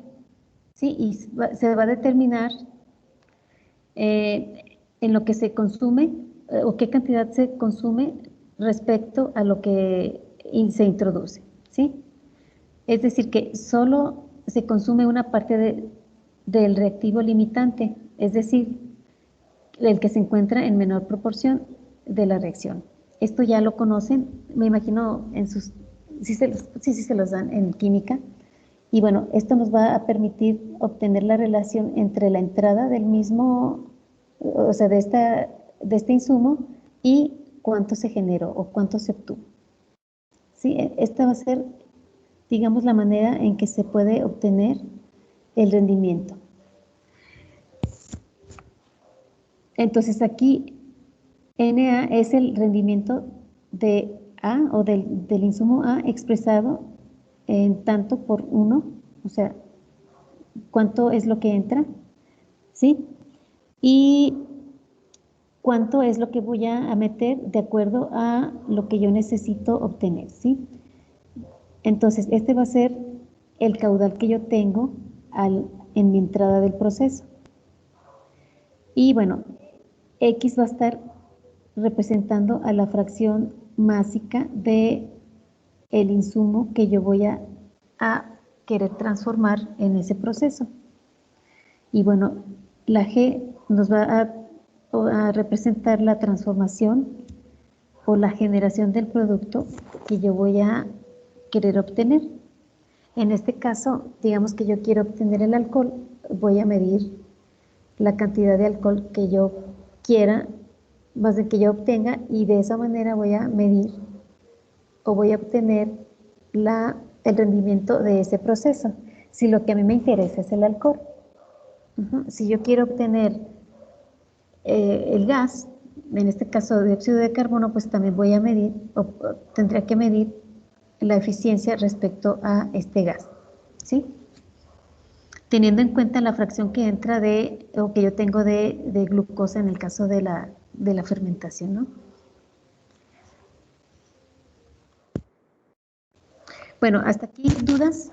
¿sí? Y se va a determinar en lo que se consume o qué cantidad se consume respecto a lo que se introduce, ¿sí? Es decir, que solo se consume una parte del reactivo limitante, es decir, el que se encuentra en menor proporción de la reacción. Esto ya lo conocen, me imagino en sus, sí se los dan en química. Y bueno, esto nos va a permitir obtener la relación entre la entrada del mismo, o sea, de este insumo y cuánto se generó o cuánto se obtuvo. ¿Sí? Esta va a ser, digamos, la manera en que se puede obtener el rendimiento. Entonces aquí Na es el rendimiento de A o del insumo A expresado en tanto por 1, o sea, cuánto es lo que entra, ¿sí? Y cuánto es lo que voy a meter de acuerdo a lo que yo necesito obtener, ¿sí? Entonces, este va a ser el caudal que yo tengo en mi entrada del proceso. Y bueno, X va a estar representando a la fracción másica de el insumo que yo voy a querer transformar en ese proceso. Y bueno, la G nos va a representar la transformación o la generación del producto que yo voy a querer obtener. En este caso, digamos que yo quiero obtener el alcohol, voy a medir la cantidad de alcohol que yo quiera, más de que yo obtenga, y de esa manera voy a medir o voy a obtener el rendimiento de ese proceso. Si lo que a mí me interesa es el alcohol, si yo quiero obtener el gas, en este caso dióxido de carbono, pues también voy a medir, o tendría que medir la eficiencia respecto a este gas, ¿sí? Teniendo en cuenta la fracción que entra o que yo tengo de glucosa en el caso de la fermentación, ¿no? Bueno, hasta aquí, ¿dudas?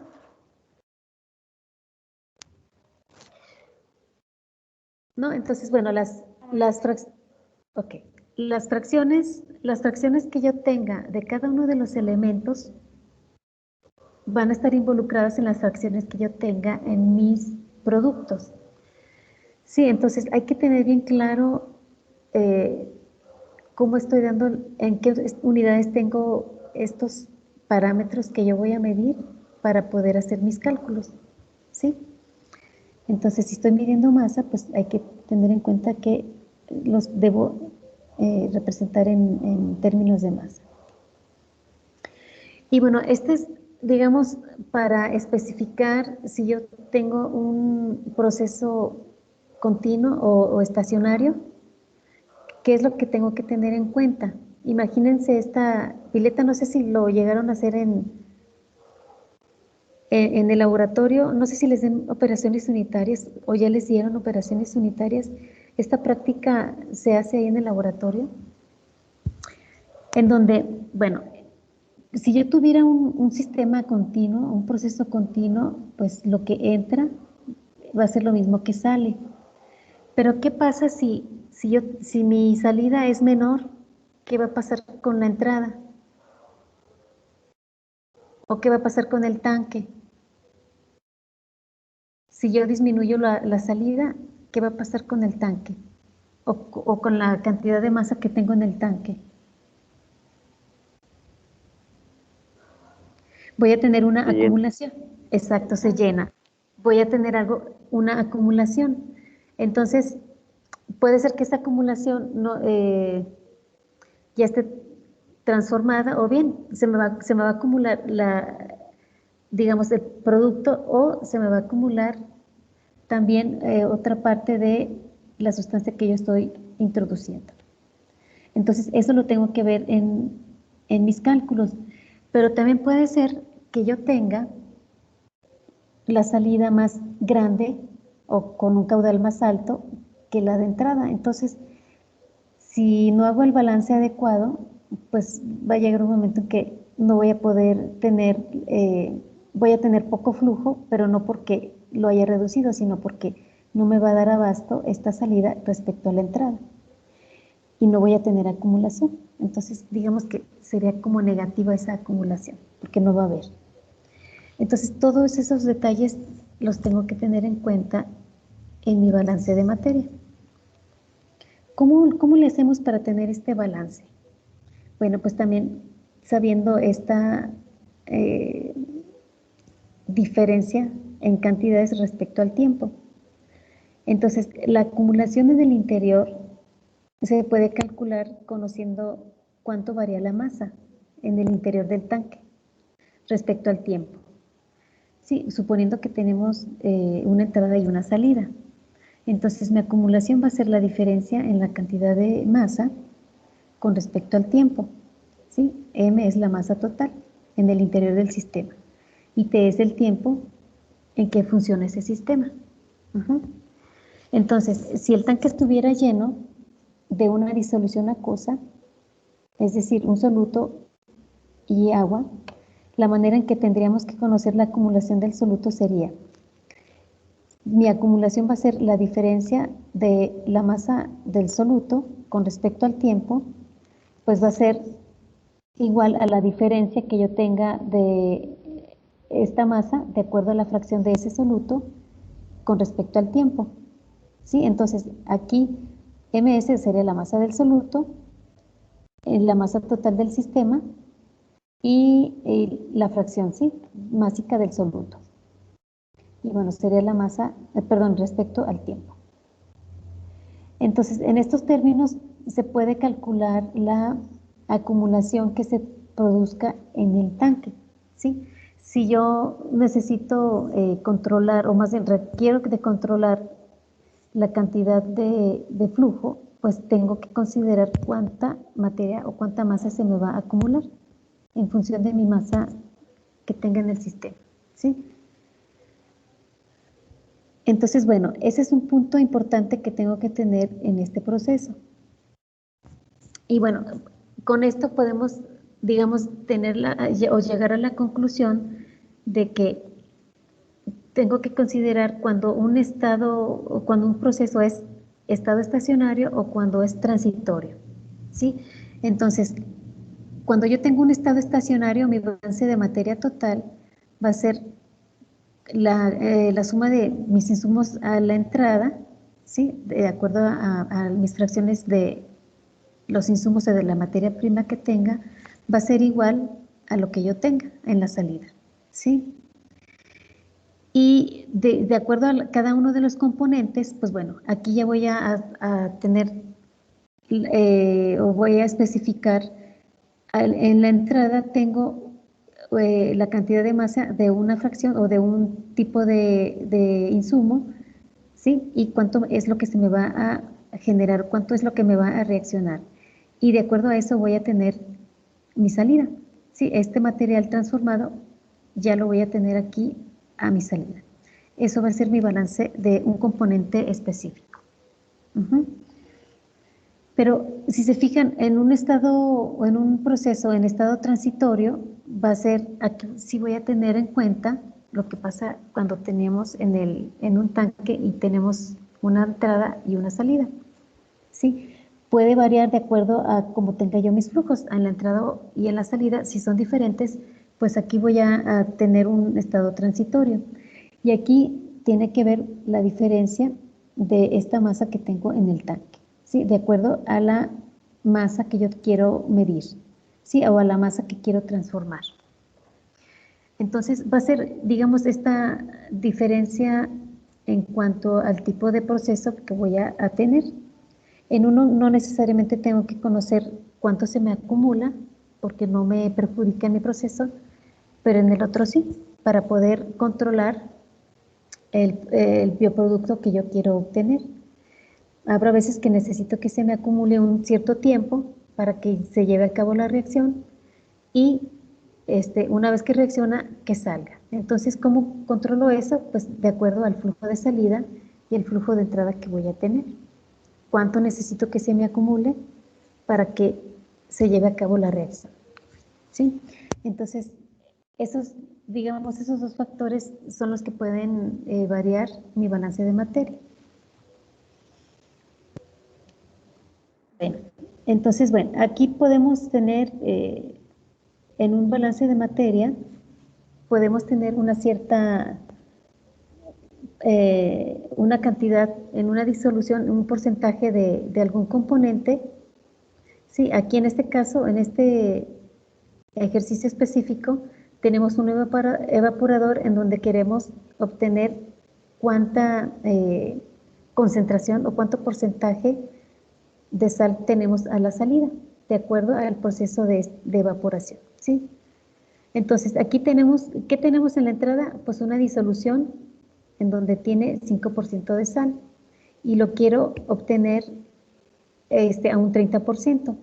¿No? Entonces, bueno, las fracciones que yo tenga de cada uno de los elementos van a estar involucradas en las fracciones que yo tenga en mis productos. Sí, entonces hay que tener bien claro cómo estoy dando, en qué unidades tengo estos parámetros que yo voy a medir para poder hacer mis cálculos, ¿sí? Entonces, si estoy midiendo masa, pues hay que tener en cuenta que los debo representar en términos de masa. Y bueno, este es, digamos, para especificar si yo tengo un proceso continuo o estacionario, ¿qué es lo que tengo que tener en cuenta? Imagínense esta pileta, no sé si lo llegaron a hacer en el laboratorio, no sé si les den operaciones unitarias o ya les dieron operaciones unitarias. Esta práctica se hace ahí en el laboratorio, en donde, bueno, si yo tuviera un sistema continuo, un proceso continuo, pues lo que entra va a ser lo mismo que sale. Pero ¿qué pasa si mi salida es menor? ¿Qué va a pasar con la entrada? ¿O qué va a pasar con el tanque? Si yo disminuyo la salida, ¿qué va a pasar con el tanque? O con la cantidad de masa que tengo en el tanque. Voy a tener una acumulación. Exacto, se llena. Voy a tener una acumulación. Entonces, puede ser que esta acumulación ya esté transformada o bien se me va a acumular digamos, el producto o se me va a acumular también otra parte de la sustancia que yo estoy introduciendo. Entonces, eso lo tengo que ver en mis cálculos. Pero también puede ser que yo tenga la salida más grande o con un caudal más alto que la de entrada. Entonces, si no hago el balance adecuado, pues va a llegar un momento en que no voy a poder tener, voy a tener poco flujo, pero no porque lo haya reducido, sino porque no me va a dar abasto esta salida respecto a la entrada. Y no voy a tener acumulación. Entonces, digamos que sería como negativa esa acumulación, porque no va a haber. Entonces, todos esos detalles los tengo que tener en cuenta en mi balance de materia. ¿Cómo le hacemos para tener este balance? Bueno, pues también sabiendo esta diferencia en cantidades respecto al tiempo. Entonces, la acumulación en el interior se puede calcular conociendo cuánto varía la masa en el interior del tanque respecto al tiempo. Sí, suponiendo que tenemos una entrada y una salida. Entonces, mi acumulación va a ser la diferencia en la cantidad de masa con respecto al tiempo. ¿Sí? M es la masa total en el interior del sistema y T es el tiempo en que funciona ese sistema. Entonces, si el tanque estuviera lleno de una disolución acuosa, es decir, un soluto y agua, la manera en que tendríamos que conocer la acumulación del soluto sería: mi acumulación va a ser la diferencia de la masa del soluto con respecto al tiempo, pues va a ser igual a la diferencia que yo tenga de esta masa de acuerdo a la fracción de ese soluto con respecto al tiempo. ¿Sí? Entonces, aquí MS sería la masa del soluto, la masa total del sistema y la fracción, ¿sí?, másica del soluto. Y bueno, sería la masa, respecto al tiempo. Entonces, en estos términos se puede calcular la acumulación que se produzca en el tanque, ¿sí? Si yo necesito controlar, o más bien requiero de controlar la cantidad de flujo, pues tengo que considerar cuánta materia o cuánta masa se me va a acumular en función de mi masa que tenga en el sistema, ¿sí? Entonces, bueno, ese es un punto importante que tengo que tener en este proceso. Y bueno, con esto podemos, digamos, o llegar a la conclusión de que tengo que considerar cuando un estado o cuando un proceso es estado estacionario o cuando es transitorio, ¿sí? Entonces, cuando yo tengo un estado estacionario, mi balance de materia total va a ser la suma de mis insumos a la entrada, ¿sí?, de acuerdo a mis fracciones de los insumos de la materia prima que tenga, va a ser igual a lo que yo tenga en la salida, ¿sí? Y de acuerdo a cada uno de los componentes, pues bueno, aquí ya voy a tener o voy a especificar, en la entrada tengo la cantidad de masa de una fracción o de un tipo de insumo, ¿sí? Y cuánto es lo que se me va a generar, cuánto es lo que me va a reaccionar. Y de acuerdo a eso voy a tener mi salida, ¿sí? Este material transformado ya lo voy a tener aquí a mi salida. Eso va a ser mi balance de un componente específico. Pero si se fijan, en un estado o en un proceso en estado transitorio, va a ser, aquí sí voy a tener en cuenta lo que pasa cuando tenemos en un tanque y tenemos una entrada y una salida, ¿sí? Puede variar de acuerdo a cómo tenga yo mis flujos, en la entrada y en la salida. Si son diferentes, pues aquí voy a tener un estado transitorio. Y aquí tiene que ver la diferencia de esta masa que tengo en el tanque, ¿sí?, de acuerdo a la masa que yo quiero medir, ¿sí?, o a la masa que quiero transformar. Entonces va a ser, digamos, esta diferencia en cuanto al tipo de proceso que voy a tener. En uno no necesariamente tengo que conocer cuánto se me acumula, porque no me perjudica en mi proceso, pero en el otro sí, para poder controlar el bioproducto que yo quiero obtener. habrá veces que necesito que se me acumule un cierto tiempo para que se lleve a cabo la reacción y una vez que reacciona, que salga. Entonces, ¿cómo controlo eso? Pues de acuerdo al flujo de salida y el flujo de entrada que voy a tener. ¿Cuánto necesito que se me acumule para que se lleve a cabo la reacción? ¿Sí? Entonces, esos dos factores son los que pueden variar mi balance de materia. Bueno, entonces, aquí podemos tener, en un balance de materia, podemos tener una cierta, una cantidad, en una disolución, un porcentaje de algún componente. Sí, aquí en este caso, en este ejercicio específico, tenemos un evaporador en donde queremos obtener cuánta concentración o cuánto porcentaje de sal tenemos a la salida, de acuerdo al proceso de evaporación, ¿sí? Entonces, aquí tenemos, ¿qué tenemos en la entrada? Pues una disolución en donde tiene 5% de sal y lo quiero obtener a un 30%.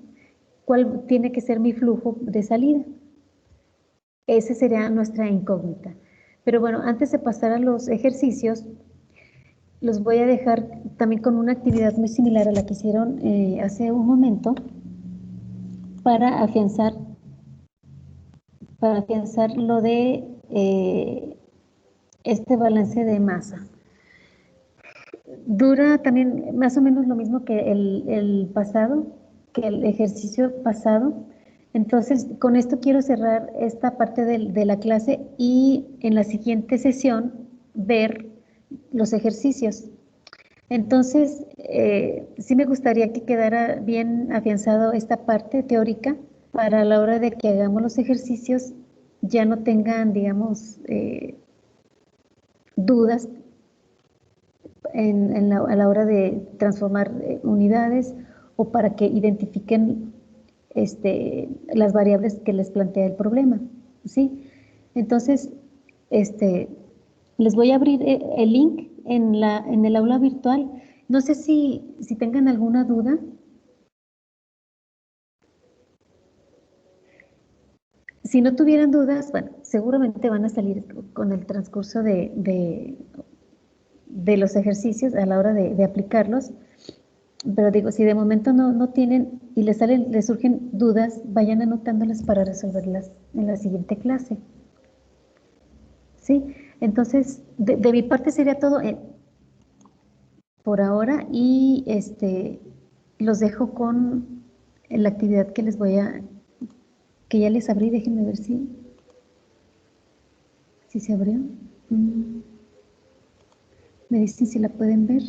¿Cuál tiene que ser mi flujo de salida? Esa sería nuestra incógnita. Pero bueno, antes de pasar a los ejercicios, los voy a dejar también con una actividad muy similar a la que hicieron hace un momento para afianzar lo de este balance de masa. Dura también más o menos lo mismo que el pasado, que el ejercicio pasado. Entonces, con esto quiero cerrar esta parte de la clase y en la siguiente sesión ver los ejercicios. Entonces, sí me gustaría que quedara bien afianzado esta parte teórica para la hora de que hagamos los ejercicios ya no tengan, digamos, dudas a la hora de transformar unidades o para que identifiquen las variables que les plantea el problema, ¿sí? Entonces, les voy a abrir el link en el aula virtual. No sé si tengan alguna duda. Si no tuvieran dudas, bueno, seguramente van a salir con el transcurso de los ejercicios a la hora de aplicarlos. Pero digo, si de momento no tienen y les surgen dudas, vayan anotándolas para resolverlas en la siguiente clase. ¿Sí? Entonces, de mi parte sería todo por ahora y los dejo con la actividad que que ya les abrí. Déjenme ver si se abrió. Me dicen si la pueden ver.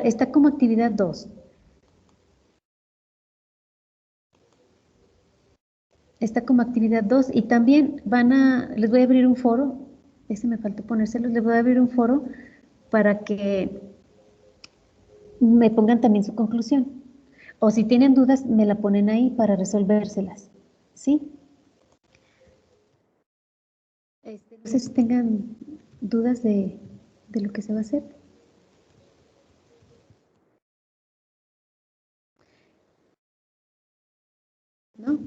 Está como actividad 2. Está como actividad 2 y también les voy a abrir un foro, ese me faltó ponérselos, les voy a abrir un foro para que me pongan también su conclusión. O si tienen dudas, me la ponen ahí para resolvérselas, ¿sí? No sé si tengan dudas de lo que se va a hacer. ¿No?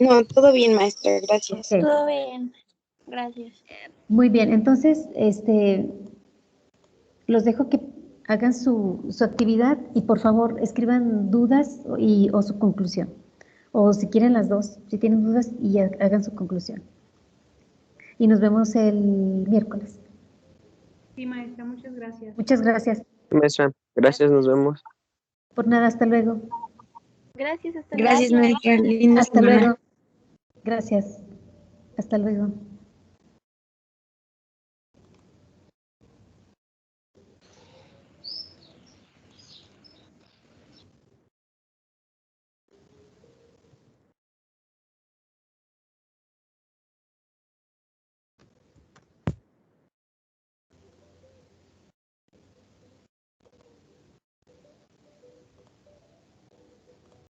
No, todo bien, maestra, gracias. Ok. Todo bien. Gracias. Muy bien, entonces, los dejo que hagan su actividad y por favor escriban dudas o su conclusión. O si quieren las dos, si tienen dudas y hagan su conclusión. Y nos vemos el miércoles. Sí, maestra, muchas gracias. Muchas gracias. Maestra, gracias, nos vemos. Por nada, hasta luego. Gracias, hasta Gracias, luego. maestra. Linda Hasta semana. luego. Gracias. Hasta luego.